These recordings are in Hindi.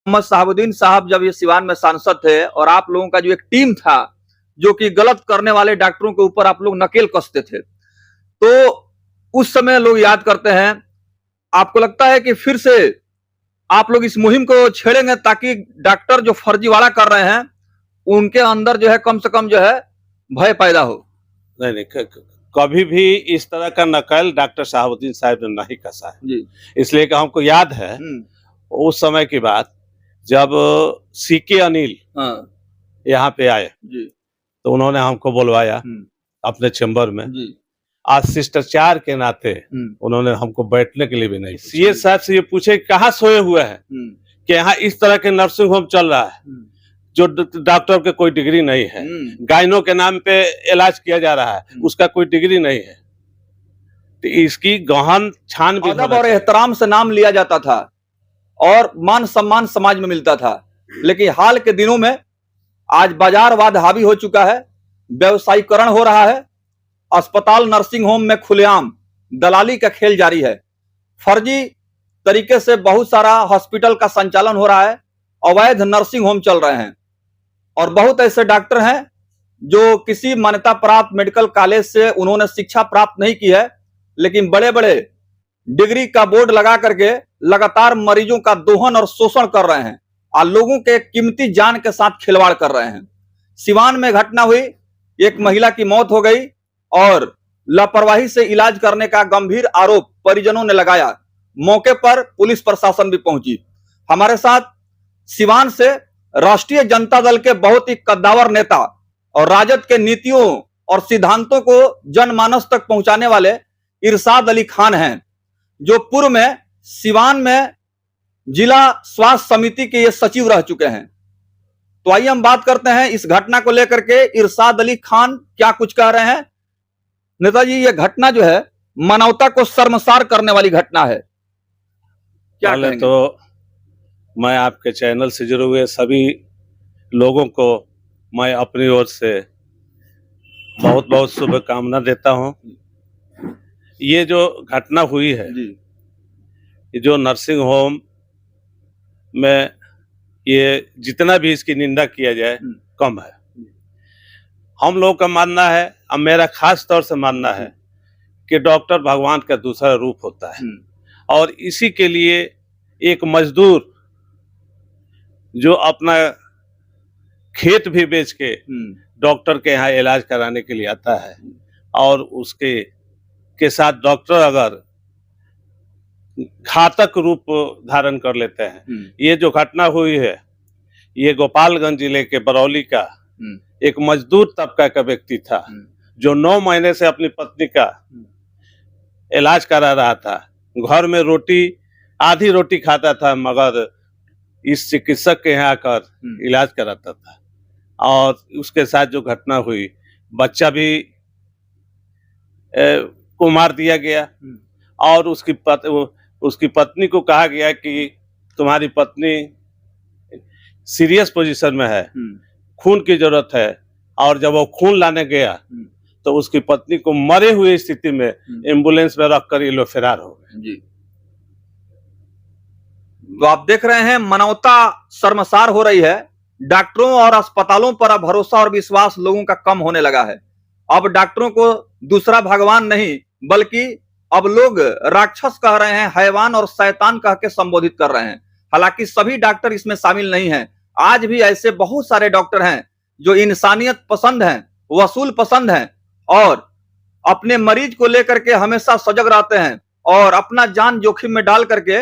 मोहम्मद शहाबुद्दीन साहब जब ये सिवान में सांसद थे और आप लोगों का जो एक टीम था जो कि गलत करने वाले डॉक्टरों के ऊपर आप लोग नकेल कसते थे, तो उस समय लोग याद करते हैं। आपको लगता है कि फिर से आप लोग इस मुहिम को छेड़ेंगे ताकि डॉक्टर जो फर्जीवाड़ा कर रहे हैं उनके अंदर जो है कम से कम जो है भय पैदा हो? नहीं नहीं, कभी भी इस तरह का नकल डॉक्टर शहाबुद्दीन साहब ने नहीं कसा है जी। इसलिए कि हमको याद है उस समय की बात जब सीके अनिल यहाँ पे आए जी। तो उन्होंने हमको बुलवाया अपने चैम्बर में जी। आज शिष्टाचार के नाते उन्होंने हमको बैठने के लिए भी नहीं। सीए साहब से ये पूछे कहाँ सोए हुए हैं कि यहाँ इस तरह के नर्सिंग होम चल रहा है जो डॉक्टर के कोई डिग्री नहीं है, गायनों के नाम पे इलाज किया जा रहा है, उसका कोई डिग्री नहीं है, तो इसकी गहन छानबीन और एहतराम से नाम लिया जाता था और मान सम्मान समाज में मिलता था। लेकिन हाल के दिनों में आज बाजारवाद हावी हो चुका है, व्यवसायीकरण हो रहा है, अस्पताल नर्सिंग होम में खुलेआम दलाली का खेल जारी है, फर्जी तरीके से बहुत सारा हॉस्पिटल का संचालन हो रहा है, अवैध नर्सिंग होम चल रहे हैं और बहुत ऐसे डॉक्टर हैं जो किसी मान्यता प्राप्त मेडिकल कॉलेज से उन्होंने शिक्षा प्राप्त नहीं की है, लेकिन बड़े बड़े डिग्री का बोर्ड लगा करके लगातार मरीजों का दोहन और शोषण कर रहे हैं और लोगों के कीमती जान के साथ खिलवाड़ कर रहे हैं। सिवान में घटना हुई, एक महिला की मौत हो गई और लापरवाही से इलाज करने का गंभीर आरोप परिजनों ने लगाया। मौके पर पुलिस प्रशासन भी पहुंची। हमारे साथ सिवान से राष्ट्रीय जनता दल के बहुत ही कद्दावर नेता और राजद के नीतियों और सिद्धांतों को जनमानस तक पहुंचाने वाले इरशाद अली खान हैं, जो पूर्व में सिवान में जिला स्वास्थ्य समिति के ये सचिव रह चुके हैं। तो आइए हम बात करते हैं इस घटना को लेकर के इरशाद अली खान क्या कुछ कह रहे हैं। नेताजी, ये घटना जो है मानवता को शर्मसार करने वाली घटना है, क्या कहेंगे? तो मैं आपके चैनल से जुड़े हुए सभी लोगों को मैं अपनी ओर से बहुत बहुत शुभकामना देता हूं। ये जो घटना हुई है, ये जो नर्सिंग होम में, ये जितना भी इसकी निंदा किया जाए कम है। हम लोग का मानना है, अब मेरा खास तौर से मानना है कि डॉक्टर भगवान का दूसरा रूप होता है और इसी के लिए एक मजदूर जो अपना खेत भी बेच के डॉक्टर के यहाँ इलाज कराने के लिए आता है और उसके साथ डॉक्टर अगर घातक रूप धारण कर लेते हैं। ये जो घटना हुई है ये गोपालगंज जिले के बरौली का एक मजदूर तबका का व्यक्ति था जो 9 महीने से अपनी पत्नी का इलाज करा रहा था। घर में आधी रोटी खाता था मगर इस चिकित्सक के यहाँ आकर इलाज कराता था और उसके साथ जो घटना हुई, बच्चा भी को मार दिया गया और उसकी पत्नी को कहा गया कि तुम्हारी पत्नी सीरियस पोजीशन में है, खून की जरूरत है, और जब वो खून लाने गया तो उसकी पत्नी को मरे हुए स्थिति में एम्बुलेंस में रखकर ये लोग फरार हो गए। जी, तो आप देख रहे हैं मानवता शर्मसार हो रही है। डॉक्टरों और अस्पतालों पर अब भरोसा और विश्वास लोगों का कम होने लगा है। अब डॉक्टरों को दूसरा भगवान नहीं बल्कि अब लोग राक्षस कह रहे हैं, हैवान और शैतान कह के संबोधित कर रहे हैं। हालांकि सभी डॉक्टर इसमें शामिल नहीं हैं। आज भी ऐसे बहुत सारे डॉक्टर हैं जो इंसानियत पसंद हैं, वसूल पसंद हैं और अपने मरीज को लेकर के हमेशा सजग रहते हैं और अपना जान जोखिम में डाल करके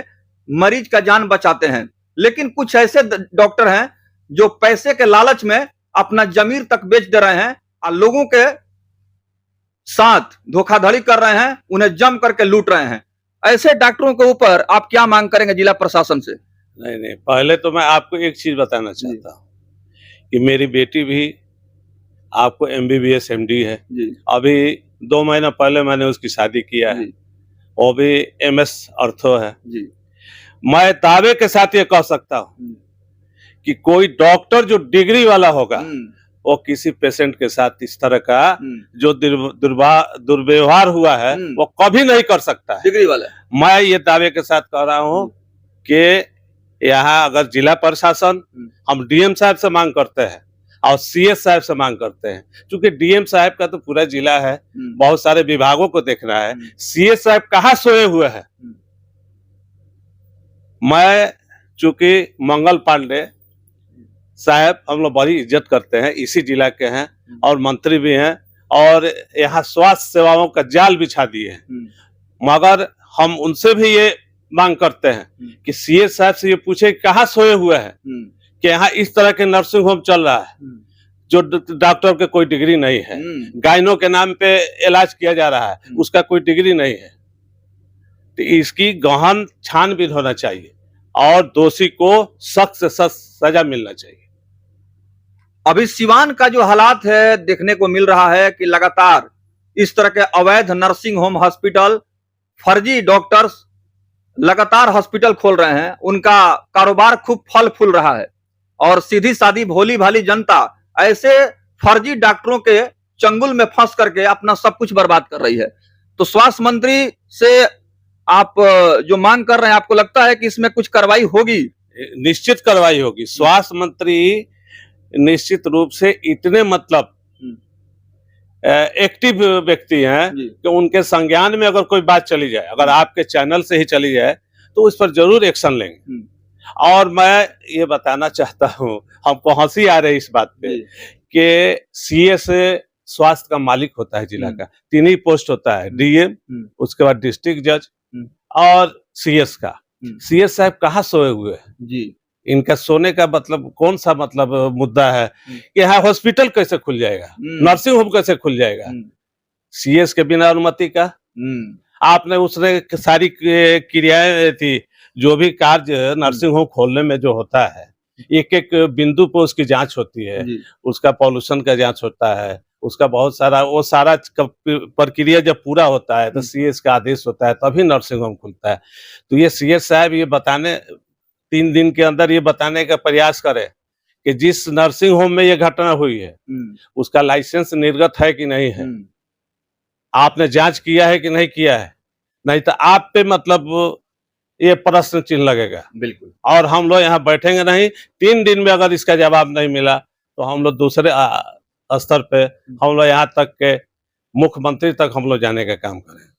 मरीज का जान बचाते हैं। लेकिन कुछ ऐसे डॉक्टर हैं जो पैसे के लालच में अपना जमीर तक बेच दे रहे हैं और लोगों के साथ धोखाधड़ी कर रहे हैं, उन्हें जम करके लूट रहे हैं। ऐसे डॉक्टरों के ऊपर आप क्या मांग करेंगे जिला प्रशासन से? नहीं, पहले तो मैं आपको एक चीज बताना चाहता हूँ कि मेरी बेटी भी आपको MBBS MD है। अभी 2 महीना पहले मैंने उसकी शादी किया है, वो भी MS ऑर्थो है। मैं दावे के साथ ये कह सकता हूँ कि कोई डॉक्टर जो डिग्री वाला होगा वो किसी पेशेंट के साथ इस तरह का जो दुर्व्यवहार हुआ है वो कभी नहीं कर सकता है। डिग्री वाला मैं ये दावे के साथ कह रहा हूँ कि यहाँ अगर जिला प्रशासन, हम डीएम साहब से मांग करते हैं और सीएस साहब से मांग करते हैं, क्योंकि डीएम साहब का तो पूरा जिला है, बहुत सारे विभागों को देखना है। सीएस साहब कहाँ सोए हुए हैं? मैं चूंकि मंगल पांडे साहब हम लोग बड़ी इज्जत करते हैं, इसी जिला के हैं और मंत्री भी हैं और यहाँ स्वास्थ्य सेवाओं का जाल बिछा दिए हैं, मगर हम उनसे भी ये मांग करते हैं कि सीएस साहब से ये पूछे कहाँ सोए हुए हैं कि यहाँ इस तरह के नर्सिंग होम चल रहा है जो डॉक्टर के कोई डिग्री नहीं है, गायनों के नाम पे इलाज किया जा रहा है, उसका कोई डिग्री नहीं है। तो इसकी गहन छानबीन होना चाहिए और दोषी को सख्त से सख्त सजा मिलना चाहिए। अभी सिवान का जो हालात है देखने को मिल रहा है कि लगातार इस तरह के अवैध नर्सिंग होम, हॉस्पिटल, फर्जी डॉक्टर्स लगातार हॉस्पिटल खोल रहे हैं, उनका कारोबार खूब फल फूल रहा है और सीधी सादी भोली भाली जनता ऐसे फर्जी डॉक्टरों के चंगुल में फंस करके अपना सब कुछ बर्बाद कर रही है। तो स्वास्थ्य मंत्री से आप जो मांग कर रहे हैं, आपको लगता है कि इसमें कुछ कार्रवाई होगी? निश्चित कार्रवाई होगी। स्वास्थ्य मंत्री निश्चित रूप से इतने मतलब एक्टिव व्यक्ति हैं कि उनके संज्ञान में अगर कोई बात चली जाए, अगर आपके चैनल से ही चली जाए, तो उस पर जरूर एक्शन लेंगे। और मैं ये बताना चाहता हूँ, हमको हंसी आ रही है इस बात पे कि सीएस स्वास्थ्य का मालिक होता है जिला का, 3 ही पोस्ट होता है, डीएम, उसके बाद डिस्ट्रिक्ट जज और सीएस का। सीएस साहब कहाँ सोए हुए हैं जी? इनका सोने का मतलब कौन सा मतलब मुद्दा है कि यहाँ हॉस्पिटल कैसे खुल जाएगा, नर्सिंग होम कैसे खुल जाएगा सीएस के बिना अनुमति का? आपने उसने सारी क्रियाएं थी, जो भी कार्य नर्सिंग होम खोलने में जो होता है, एक एक बिंदु पर उसकी जांच होती है, उसका पॉल्यूशन का जांच होता है, उसका बहुत सारा वो सारा प्रक्रिया जब पूरा होता है तो सीएस का आदेश होता है, तभी नर्सिंग होम खुलता है। तो ये सीएस साहब ये बताने 3 दिन के अंदर ये बताने का प्रयास करें कि जिस नर्सिंग होम में ये घटना हुई है उसका लाइसेंस निर्गत है कि नहीं है, आपने जांच किया है कि नहीं किया है, नहीं तो आप पे मतलब ये प्रश्न चिन्ह लगेगा। बिल्कुल। और हम लोग यहाँ बैठेंगे नहीं, 3 दिन में अगर इसका जवाब नहीं मिला तो हम लोग दूसरे स्तर पे, हम लोग यहाँ तक के मुख्यमंत्री तक हम लोग जाने का काम करें।